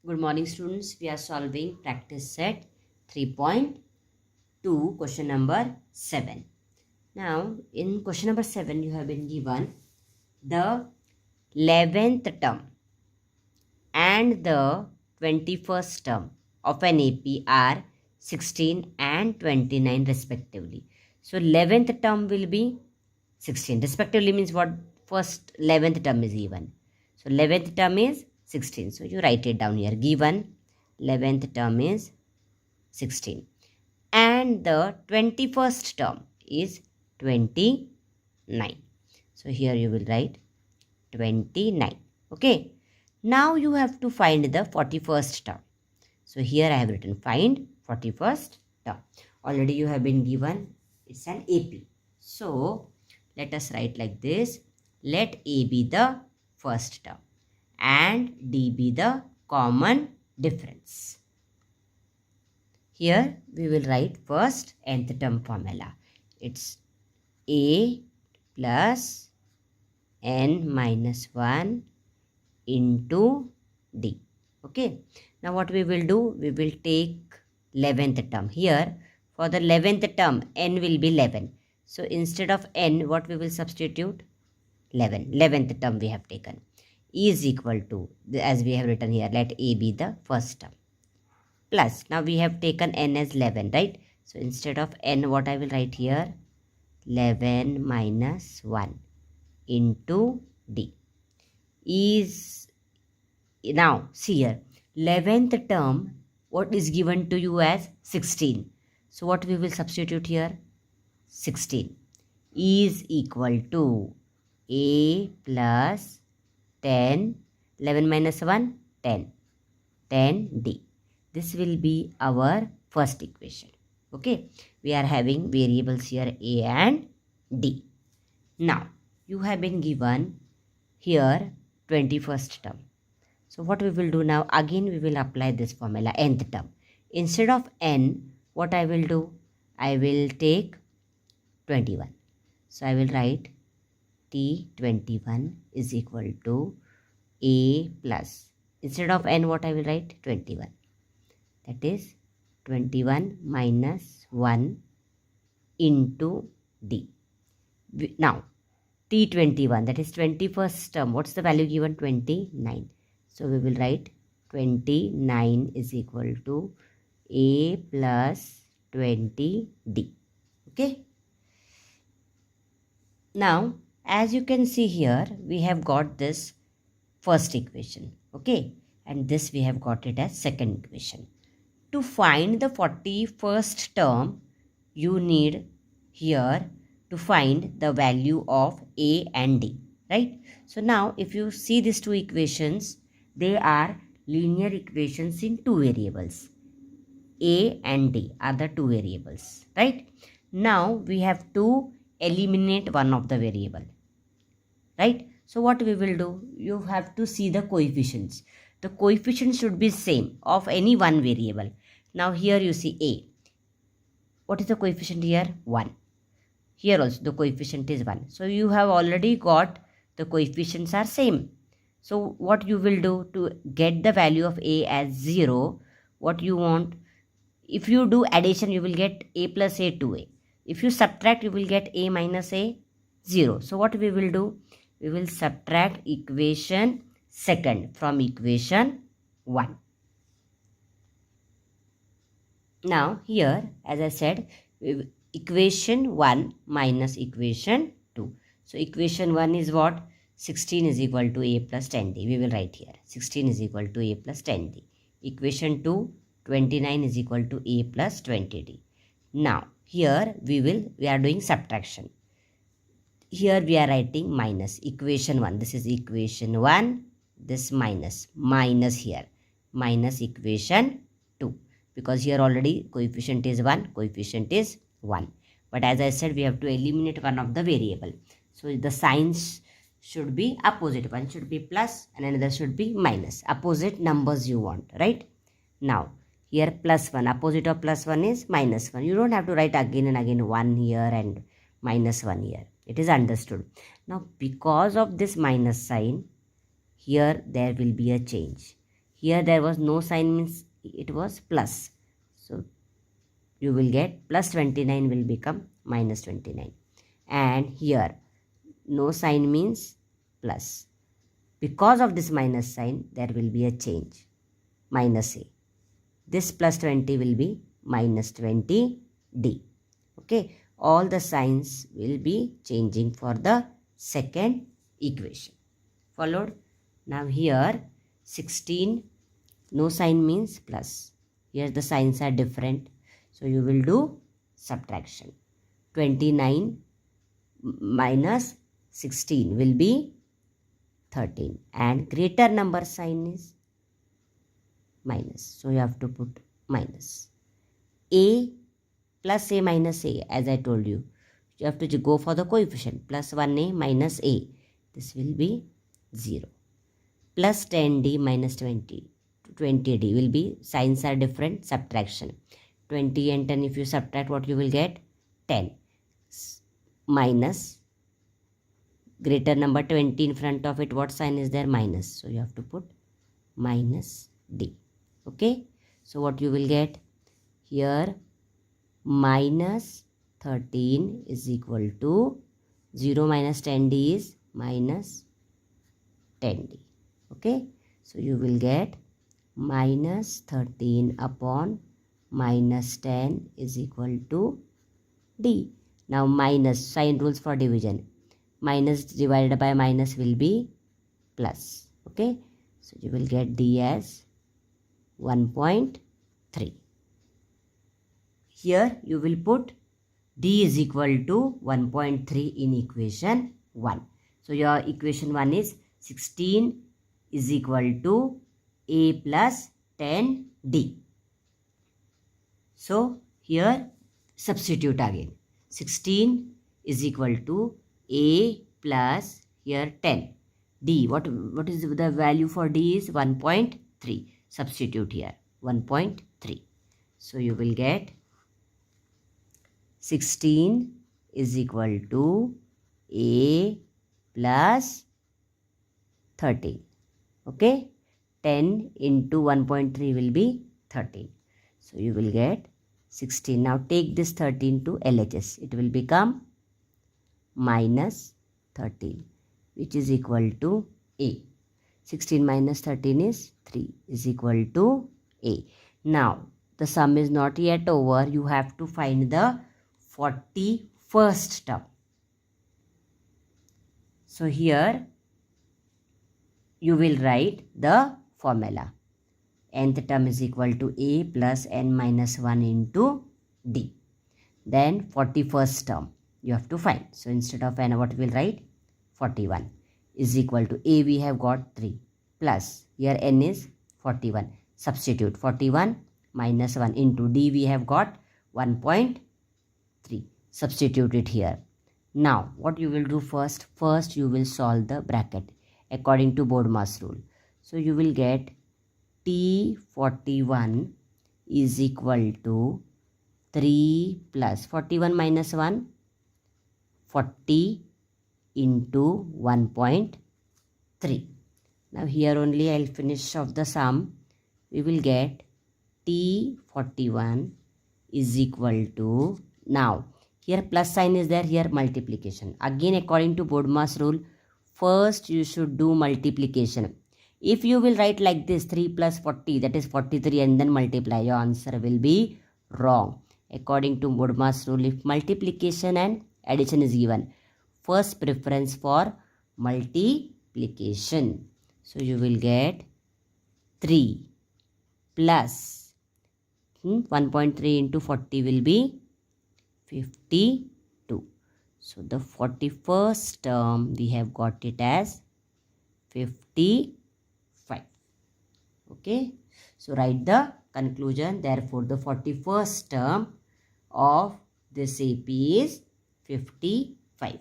Good morning, students. We are solving practice set 3.2, question number 7. Now, in question number 7, you have been given the 11th term and the 21st term of an AP are 16 and 29 respectively. So, 11th term will be 16. Respectively means what? First 11th term is given. So 11th term is 16. So you write it down here. Given 11th term is 16. And the 21st term is 29. So here you will write 29. Okay. Now you have to find the 41st term. So here I have written find 41st term. Already you have been given, it's an AP. So let us write like this. Let A be the first term and D be the common difference. Here we will write first nth term formula. It's A plus n minus 1 into D. Okay. Now what we will do? We will take 11th term. Here for the 11th term n will be 11. So instead of n, what we will substitute? 11. 11th term we have taken. Is equal to, as we have written here, let A be the first term. Plus, now we have taken n as 11, right? So instead of n, what I will write here? 11 minus 1 into D. Is, now see here, 11th term, what is given to you as 16. So what we will substitute here? 16 is equal to A plus 10, 11 minus 1, 10, 10D. This will be our first equation. Okay, we are having variables here A and D. Now, you have been given here 21st term. So what we will do now? Again, we will apply this formula, nth term. Instead of n, what I will do? I will take 21. So I will write T21 is equal to A plus, instead of n, what I will write? 21. That is 21 minus 1 into D. Now, T21, that is 21st term. What's the value given? 29. So we will write 29 is equal to A plus 20D. Okay. Now, as you can see here, we have got this first equation. Okay. And this we have got it as second equation. To find the 41st term, you need here to find the value of A and D. Right. So now, if you see these two equations, they are linear equations in two variables. A and D are the two variables. Right. Now, we have to eliminate one of the variable. Right. So what we will do? You have to see the coefficients. The coefficient should be same of any one variable. Now here you see A. What is the coefficient here? 1. Here also the coefficient is 1. So you have already got the coefficients are same. So what you will do to get the value of A as 0, what you want? If you do addition, you will get A plus A 2A. If you subtract, you will get A minus A 0. So what we will do? We will subtract equation second from equation 1. Now here, as I said, equation 1 minus equation 2. So equation 1 is what? 16 is equal to A plus 10D. We will write here. 16 is equal to A plus 10D. Equation 2, 29 is equal to A plus 20D. Now here we are doing subtraction. Here we are writing minus equation 1. This is equation 1. This minus here. Minus equation 2. Because here already coefficient is 1. Coefficient is 1. But as I said, we have to eliminate one of the variable. So the signs should be opposite. One should be plus and another should be minus. Opposite numbers you want. Right? Now here plus 1. Opposite of plus 1 is minus 1. You don't have to write again and again 1 here and minus 1 here. It is understood. Now because of this minus sign, here there will be a change. Here there was no sign, means it was plus. So you will get plus 29 will become minus 29. And here no sign means plus. Because of this minus sign, there will be a change, minus a. This plus 20 will be minus 20d. Okay, all the signs will be changing for the second equation. Followed? Now here 16, no sign means plus. Here the signs are different. So you will do subtraction. 29 minus 16 will be 13. And greater number sign is minus. So you have to put minus. A plus a minus a, as I told you. You have to go for the coefficient. Plus 1a minus a. This will be 0. Plus 10d minus 20. 20d will be, signs are different, subtraction. 20 and 10, if you subtract, what you will get? 10. Minus greater number 20 in front of it, what sign is there? Minus. So you have to put minus d. Okay. So what you will get? Here minus 13 is equal to 0 minus 10d is minus 10d. Okay. So you will get minus 13 upon minus 10 is equal to d. Now minus, sign rules for division. Minus divided by minus will be plus. Okay. So you will get d as 1.3. Here you will put d is equal to 1.3 in equation 1. So your equation 1 is 16 is equal to a plus 10d. So here substitute again. 16 is equal to a plus here 10. D, what is the value for d is 1.3. Substitute here 1.3. So you will get 16 is equal to a plus 13. Okay. 10 into 1.3 will be 13. So you will get 16. Now take this 13 to LHS. It will become minus 13, which is equal to a. 16 minus 13 is 3 is equal to a. Now the sum is not yet over. You have to find the 41st term. So here you will write the formula. Nth term is equal to a plus n minus 1 into d. Then 41st term you have to find. So instead of n, what we will write? 41 is equal to a, we have got 3 plus here n is 41. Substitute 41 minus 1 into d, we have got 1.3. Substitute it here. Now what you will do first? First you will solve the bracket according to BODMAS rule. So you will get T41 is equal to 3 plus 41 minus 1, 40 into 1.3. Now here only I will finish off the sum. We will get T41 is equal to, now here plus sign is there, here multiplication. Again according to BODMAS rule, first you should do multiplication. If you will write like this, 3 plus 40, that is 43, and then multiply, your answer will be wrong. According to BODMAS rule, if multiplication and addition is given, first preference for multiplication. So you will get 3 plus 1.3 into 40 will be 52. So the 41st term we have got it as 55. Okay. So write the conclusion. Therefore the 41st term of this AP is 55.